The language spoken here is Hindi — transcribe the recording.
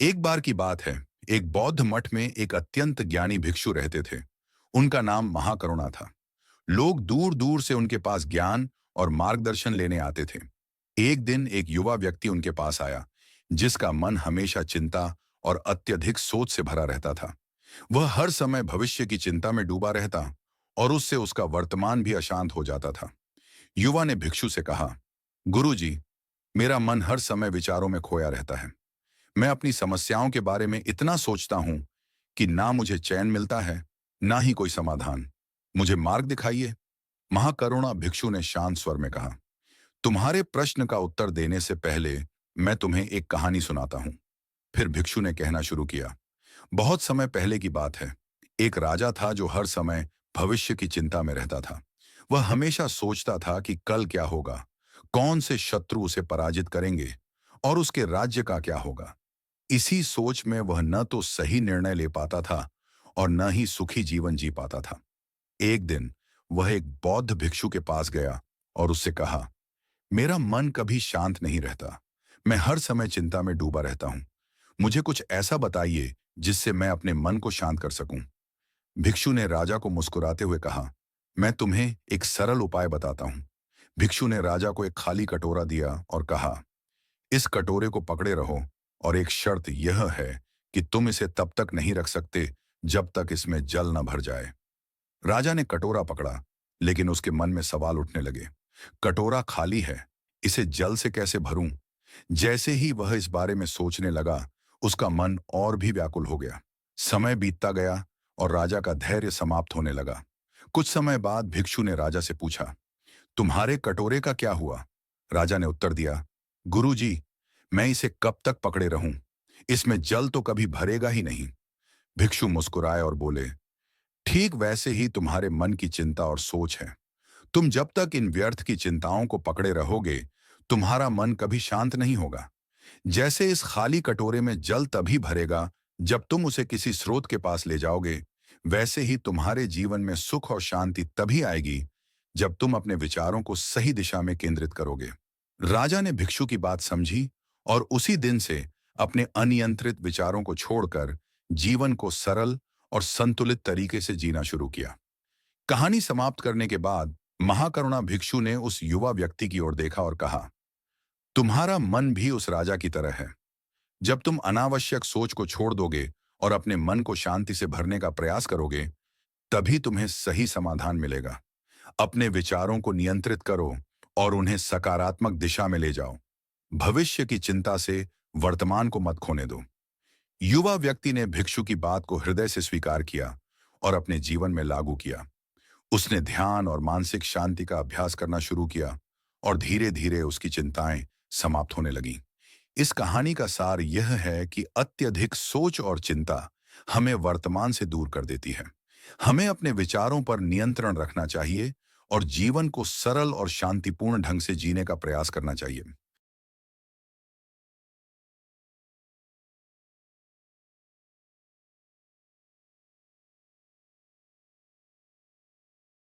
एक बार की बात है। एक बौद्ध मठ में एक अत्यंत ज्ञानी भिक्षु रहते थे। उनका नाम महाकरुणा था। लोग दूर दूर से उनके पास ज्ञान और मार्गदर्शन लेने आते थे। एक दिन एक युवा व्यक्ति उनके पास आया, जिसका मन हमेशा चिंता और अत्यधिक सोच से भरा रहता था। वह हर समय भविष्य की चिंता में डूबा रहता और उससे उसका वर्तमान भी अशांत हो जाता था। युवा ने भिक्षु से कहा, गुरुजी, मेरा मन हर समय विचारों में खोया रहता है। मैं अपनी समस्याओं के बारे में इतना सोचता हूं कि ना मुझे चैन मिलता है, ना ही कोई समाधान। मुझे मार्ग दिखाइए। महाकरुणा भिक्षु ने शांत स्वर में कहा, तुम्हारे प्रश्न का उत्तर देने से पहले मैं तुम्हें एक कहानी सुनाता हूं। फिर भिक्षु ने कहना शुरू किया, बहुत समय पहले की बात है। एक राजा था जो हर समय भविष्य की चिंता में रहता था। वह हमेशा सोचता था कि कल क्या होगा, कौन से शत्रु उसे पराजित करेंगे और उसके राज्य का क्या होगा। इसी सोच में वह न तो सही निर्णय ले पाता था और न ही सुखी जीवन जी पाता था। एक दिन वह एक बौद्ध भिक्षु के पास गया और उससे कहा, मेरा मन कभी शांत नहीं रहता। मैं हर समय चिंता में डूबा रहता हूं। मुझे कुछ ऐसा बताइए जिससे मैं अपने मन को शांत कर सकूं। भिक्षु ने राजा को मुस्कुराते हुए कहा, मैं तुम्हें एक सरल उपाय बताता हूं। भिक्षु ने राजा को एक खाली कटोरा दिया और कहा, इस कटोरे को पकड़े रहो और एक शर्त यह है कि तुम इसे तब तक नहीं रख सकते जब तक इसमें जल न भर जाए। राजा ने कटोरा पकड़ा, लेकिन उसके मन में सवाल उठने लगे। कटोरा खाली है, इसे जल से कैसे भरूं? जैसे ही वह इस बारे में सोचने लगा, उसका मन और भी व्याकुल हो गया। समय बीतता गया और राजा का धैर्य समाप्त होने लगा। कुछ समय बाद भिक्षु ने राजा से पूछा, तुम्हारे कटोरे का क्या हुआ? राजा ने उत्तर दिया, गुरुजी, मैं इसे कब तक पकड़े रहूं? इसमें जल तो कभी भरेगा ही नहीं। भिक्षु मुस्कुराए और बोले, ठीक वैसे ही तुम्हारे मन की चिंता और सोच है। तुम जब तक इन व्यर्थ की चिंताओं को पकड़े रहोगे, तुम्हारा मन कभी शांत नहीं होगा। जैसे इस खाली कटोरे में जल तभी भरेगा जब तुम उसे किसी स्रोत के पास ले जाओगे, वैसे ही तुम्हारे जीवन में सुख और शांति तभी आएगी जब तुम अपने विचारों को सही दिशा में केंद्रित करोगे। राजा ने भिक्षु की बात समझी और उसी दिन से अपने अनियंत्रित विचारों को छोड़कर जीवन को सरल और संतुलित तरीके से जीना शुरू किया। कहानी समाप्त करने के बाद महाकरुणा भिक्षु ने उस युवा व्यक्ति की ओर देखा और कहा, तुम्हारा मन भी उस राजा की तरह है। जब तुम अनावश्यक सोच को छोड़ दोगे और अपने मन को शांति से भरने का प्रयास करोगे, तभी तुम्हें सही समाधान मिलेगा। अपने विचारों को नियंत्रित करो और उन्हें सकारात्मक दिशा में ले जाओ। भविष्य की चिंता से वर्तमान को मत खोने दो। युवा व्यक्ति ने भिक्षु की बात को हृदय से स्वीकार किया और अपने जीवन में लागू किया। उसने ध्यान और मानसिक शांति का अभ्यास करना शुरू किया और धीरे धीरे उसकी चिंताएं समाप्त होने लगीं। इस कहानी का सार यह है कि अत्यधिक सोच और चिंता हमें वर्तमान से दूर कर देती है। हमें अपने विचारों पर नियंत्रण रखना चाहिए और जीवन को सरल और शांतिपूर्ण ढंग से जीने का प्रयास करना चाहिए।